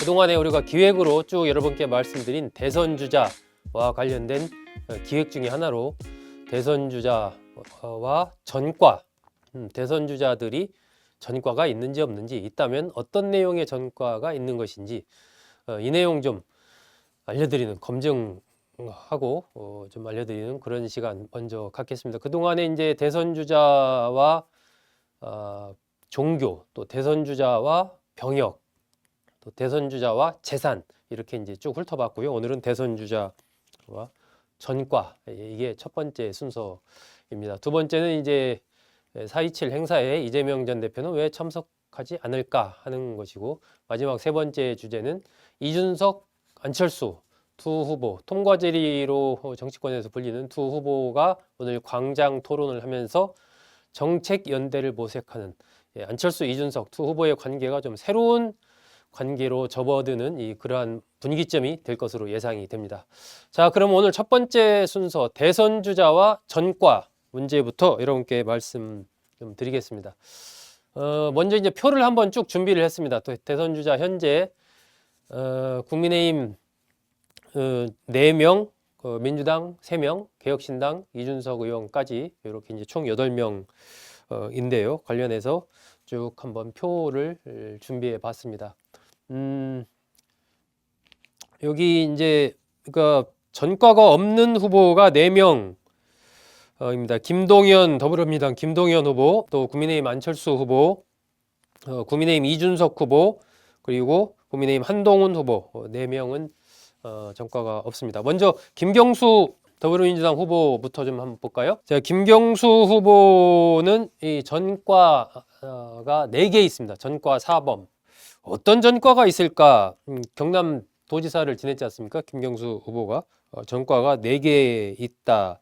그동안에 우리가 기획으로 쭉 여러분께 말씀드린 대선 주자와 관련된 기획 중에 하나로 대선 주자와 전과, 대선 주자들이 전과가 있는지 없는지, 있다면 어떤 내용의 전과가 있는 것인지 이 내용 좀 알려드리는, 검증하고 좀 알려드리는 그런 시간 먼저 갖겠습니다. 그동안에 이제 대선 주자와 종교, 또 대선 주자와 병역, 또 대선 주자와 재산, 이렇게 이제 쭉 훑어봤고요. 오늘은 대선 주자와 전과, 이게 첫 번째 순서입니다. 두 번째는 이제 4.27 행사에 이재명 전 대표는 왜 참석하지 않을까 하는 것이고, 마지막 세 번째 주제는 이준석, 안철수 두 후보, 통과제리로 정치권에서 불리는 두 후보가 오늘 광장 토론을 하면서 정책 연대를 모색하는, 안철수, 이준석 두 후보의 관계가 좀 새로운 관계로 접어드는 그러한 분기점이 될 것으로 예상이 됩니다. 자, 그럼 오늘 첫 번째 순서 대선 주자와 전과 문제부터 여러분께 말씀 좀 드리겠습니다. 먼저 이제 표를 한번 쭉 준비를 했습니다. 또 대선 주자 현재 국민의힘 4명, 민주당 3명, 개혁신당 이준석 의원까지 이렇게 이제 총 8명인데요. 관련해서 쭉 한번 표를 준비해 봤습니다. 여기 이제 그러니까 전과가 없는 후보가 4명입니다. 김동연, 더불어민주당 김동연 후보, 또 국민의힘 안철수 후보, 국민의힘 이준석 후보, 그리고 국민의힘 한동훈 후보, 4명은 전과가 없습니다. 먼저 김경수 더불어민주당 후보부터 좀 한번 볼까요? 자, 김경수 후보는 이 전과가 4개 있습니다. 전과 4범. 어떤 전과가 있을까? 경남 도지사를 지냈지 않습니까? 김경수 후보가 전과가 4개 있다.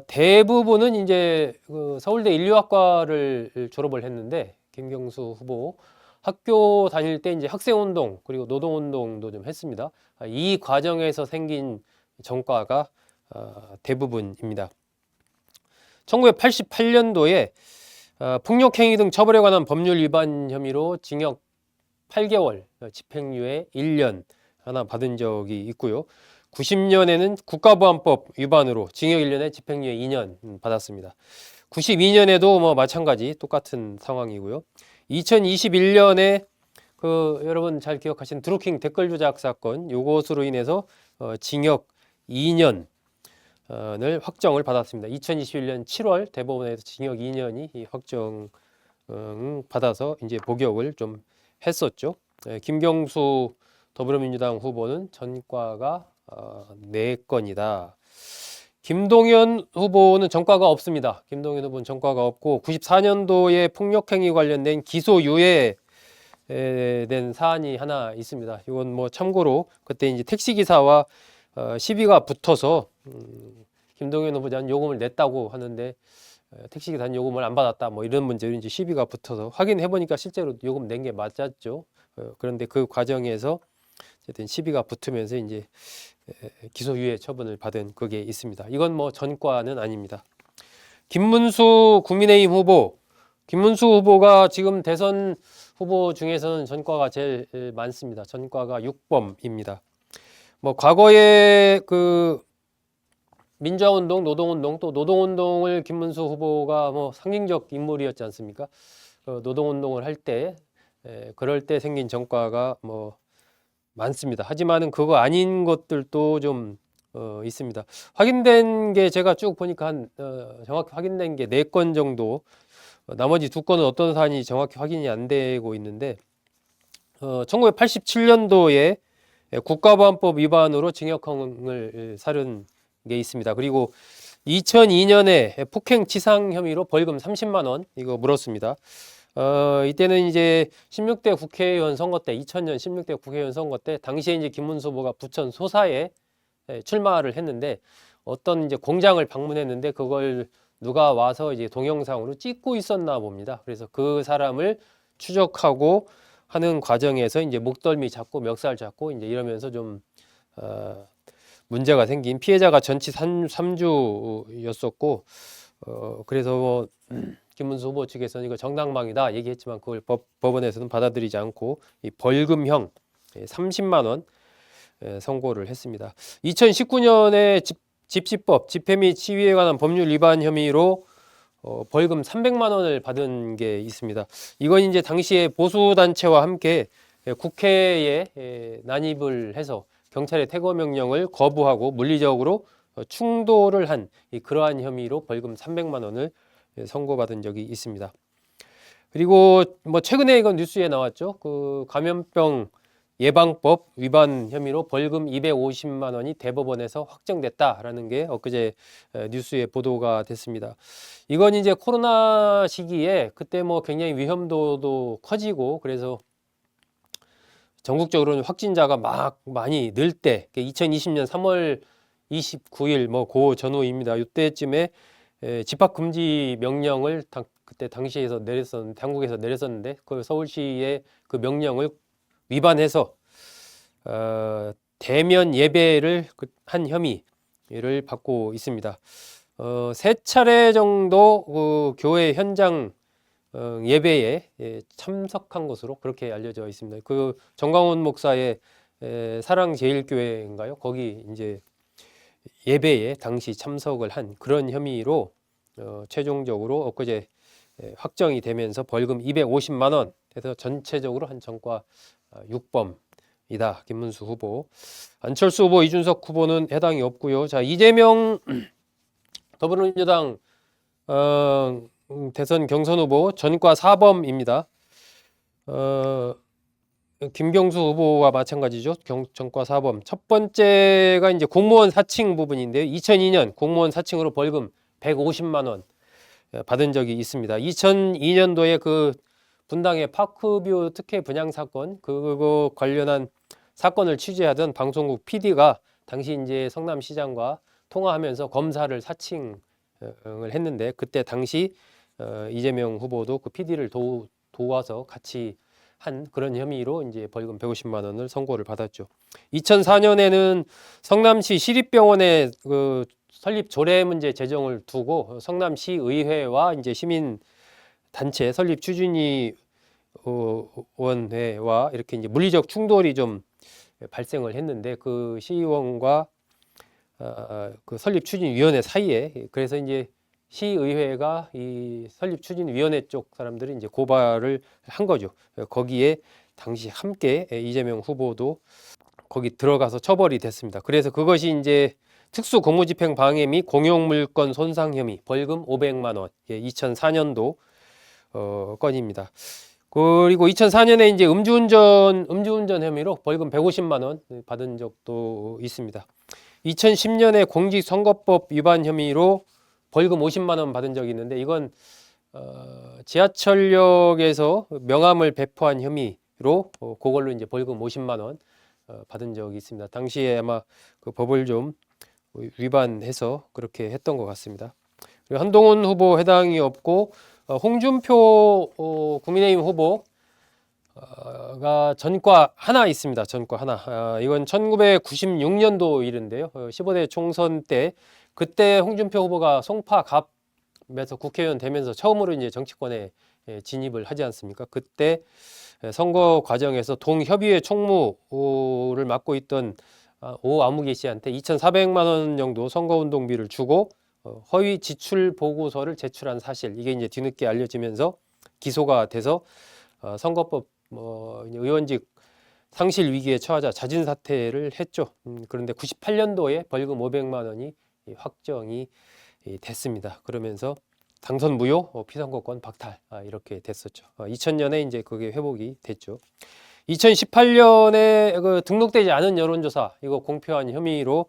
대부분은 이제 서울대 인류학과를 졸업을 했는데, 김경수 후보 학교 다닐 때 이제 학생운동 그리고 노동운동도 좀 했습니다. 이 과정에서 생긴 전과가 대부분입니다. 1988년도에 폭력행위 등 처벌에 관한 법률 위반 혐의로 징역 8개월, 집행유예 1년 하나 받은 적이 있고요. 90년에는 국가보안법 위반으로 징역 1년에 집행유예 2년 받았습니다. 92년에도 뭐 마찬가지 똑같은 상황이고요. 2021년에 여러분 잘 기억하시는 드루킹 댓글 조작 사건, 요것으로 인해서 징역 2년을 확정을 받았습니다. 2021년 7월 대법원에서 징역 2년이 확정 받아서 이제 복역을 좀 했었죠. 김경수 더불어민주당 후보는 전과가 4건이다. 김동연 후보는 전과가 없습니다. 김동연 후보는 전과가 없고 94년도에 폭력행위 관련된 기소유예 된 사안이 하나 있습니다. 이건 뭐 참고로 그때 이제 택시기사와 시비가 붙어서 김동연 후보자는 요금을 냈다고 하는데 택시기사는 요금을 안 받았다, 뭐 이런 문제로 이제 시비가 붙어서 확인해 보니까 실제로 요금 낸 게 맞았죠. 그런데 그 과정에서 어쨌든 시비가 붙으면서 이제 기소유예 처분을 받은 그게 있습니다. 이건 뭐 전과는 아닙니다. 김문수 국민의힘 후보, 김문수 후보가 지금 대선 후보 중에서는 전과가 제일 많습니다. 전과가 6범입니다. 뭐 과거에 민주화운동, 노동운동, 또 노동운동을 김문수 후보가 뭐 상징적 인물이었지 않습니까? 노동운동을 할 때, 그럴 때 생긴 전과가 뭐 많습니다. 하지만은 그거 아닌 것들도 좀 있습니다. 확인된 게 제가 쭉 보니까 정확히 확인된 게 4건 정도, 나머지 2건은 어떤 사안이 정확히 확인이 안 되고 있는데, 1987년도에 국가보안법 위반으로 징역형을 살은 게 있습니다. 그리고 2002년에 폭행치상 혐의로 벌금 30만 원 이거 물었습니다. 이때는 이제 16대 국회의원 선거 때, 2000년 16대 국회의원 선거 때 당시에 이제 김문수 후보가 부천 소사에 출마를 했는데, 어떤 이제 공장을 방문했는데 그걸 누가 와서 이제 동영상으로 찍고 있었나 봅니다. 그래서 그 사람을 추적하고 하는 과정에서 이제 목덜미 잡고 멱살 잡고 이제 이러면서 좀 문제가 생긴, 피해자가 전치 3주였었고 그래서 뭐 김문수 후보 측에서는 이거 정당방위다 얘기했지만 그걸 법원에서는 받아들이지 않고 이 벌금형 30만 원 선고를 했습니다. 2019년에 집시법, 집회 및 시위에 관한 법률 위반 혐의로 벌금 300만 원을 받은 게 있습니다. 이건 이제 당시에 보수단체와 함께 국회에 난입을 해서 경찰의 퇴거 명령을 거부하고 물리적으로 충돌을 한 그러한 혐의로 벌금 300만 원을 선고받은 적이 있습니다. 그리고 뭐 최근에 이건 뉴스에 나왔죠. 그 감염병 예방법 위반 혐의로 벌금 250만 원이 대법원에서 확정됐다라는 게 엊그제 뉴스에 보도가 됐습니다. 이건 이제 코로나 시기에 그때 뭐 굉장히 위험도도 커지고 그래서 전국적으로는 확진자가 막 많이 늘 때 2020년 3월 29일 뭐 그 전후입니다. 이때쯤에 집합 금지 명령을 그때 당시에서 당국에서 내렸었는데 그 서울시의 그 명령을 위반해서 대면 예배를 한 혐의를 받고 있습니다. 3차례 정도 그 교회 현장 예배에 참석한 것으로 그렇게 알려져 있습니다. 그 정광훈 목사의 사랑제일교회인가요? 거기 이제 예배에 당시 참석을 한 그런 혐의로 최종적으로 엊그제 확정이 되면서 벌금 250만 원 해서 전체적으로 한 전과 6범이다. 김문수 후보, 안철수 후보, 이준석 후보는 해당이 없고요. 자, 이재명 더불어민주당 대선 경선 후보 전과 4범입니다. 김경수 후보와 마찬가지죠. 전과 4범. 첫 번째가 이제 공무원 사칭 부분인데요. 2002년 공무원 사칭으로 벌금 150만 원 받은 적이 있습니다. 2002년도에 그 분당의 파크뷰 특혜 분양 사건, 그거 관련한 사건을 취재하던 방송국 PD가 당시 이제 성남시장과 통화하면서 검사를 사칭을 했는데 그때 당시 이재명 후보도 그 PD를 도와서 같이 한 그런 혐의로 이제 벌금 150만 원을 선고를 받았죠. 2004년에는 성남시 시립병원의 그 설립 조례 문제 제정을 두고 성남시 의회와 이제 시민 단체 설립 추진위 원회와 이렇게 이제 물리적 충돌이 좀 발생을 했는데 그 시의원과 그 설립 추진위원회 사이에 그래서 이제 시의회가 이 설립추진위원회 쪽 사람들이 이제 고발을 한 거죠. 거기에 당시 함께 이재명 후보도 거기 들어가서 처벌이 됐습니다. 그래서 그것이 이제 특수공무집행 방해 및 공용물권 손상 혐의 벌금 500만 원 2004년도 건입니다. 그리고 2004년에 이제 음주운전 혐의로 벌금 150만 원 받은 적도 있습니다. 2010년에 공직선거법 위반 혐의로 벌금 50만 원 받은 적이 있는데 이건 지하철역에서 명함을 배포한 혐의로 그걸로 이제 벌금 50만 원 받은 적이 있습니다. 당시에 아마 그 법을 좀 위반해서 그렇게 했던 것 같습니다. 그리고 한동훈 후보 해당이 없고 홍준표 국민의힘 후보가 전과 하나 있습니다. 전과 하나. 이건 1996년도 일인데요. 15대 총선 때 그때 홍준표 후보가 송파갑에서 국회의원 되면서 처음으로 이제 정치권에 진입을 하지 않습니까? 그때 선거 과정에서 동협의회 총무를 맡고 있던 오아무개 씨한테 2,400만 원 정도 선거운동비를 주고 허위 지출 보고서를 제출한 사실, 이게 이제 뒤늦게 알려지면서 기소가 돼서 선거법 의원직 상실 위기에 처하자 자진 사퇴를 했죠. 그런데 98년도에 벌금 500만 원이 확정이 됐습니다. 그러면서 당선 무효, 피선거권 박탈 이렇게 됐었죠. 2000년에 이제 그게 회복이 됐죠. 2018년에 그 등록되지 않은 여론조사 이거 공표한 혐의로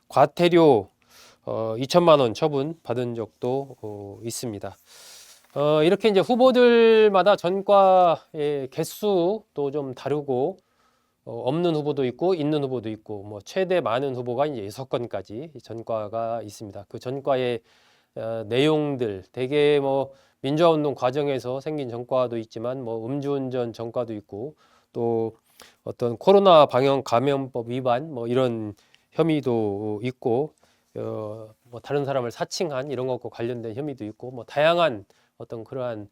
과태료 2천만 원 처분 받은 적도 있습니다. 이렇게 이제 후보들마다 전과의 개수도 좀 다르고 없는 후보도 있고 있는 후보도 있고 뭐 최대 많은 후보가 이제 6건까지 전과가 있습니다. 그 전과의 내용들 대개 뭐 민주화운동 과정에서 생긴 전과도 있지만 뭐 음주운전 전과도 있고 또 어떤 코로나 방역 감염법 위반 뭐 이런 혐의도 있고 뭐 다른 사람을 사칭한 이런 것과 관련된 혐의도 있고 뭐 다양한 어떤 그러한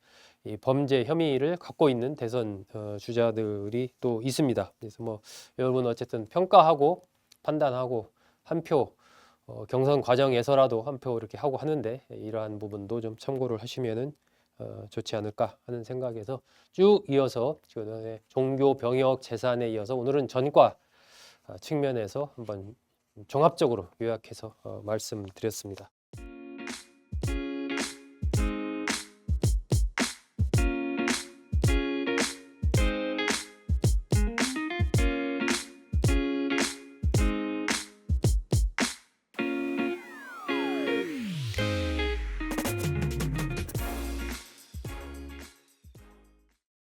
이 범죄 혐의를 갖고 있는 대선 주자들이 또 있습니다. 그래서 뭐 여러분 어쨌든 평가하고 판단하고 한 표 경선 과정에서라도 한 표 이렇게 하고 하는데 이러한 부분도 좀 참고를 하시면은 좋지 않을까 하는 생각에서 쭉 이어서 그다음에 종교 병역 재산에 이어서 오늘은 전과 측면에서 한번 종합적으로 요약해서 말씀드렸습니다.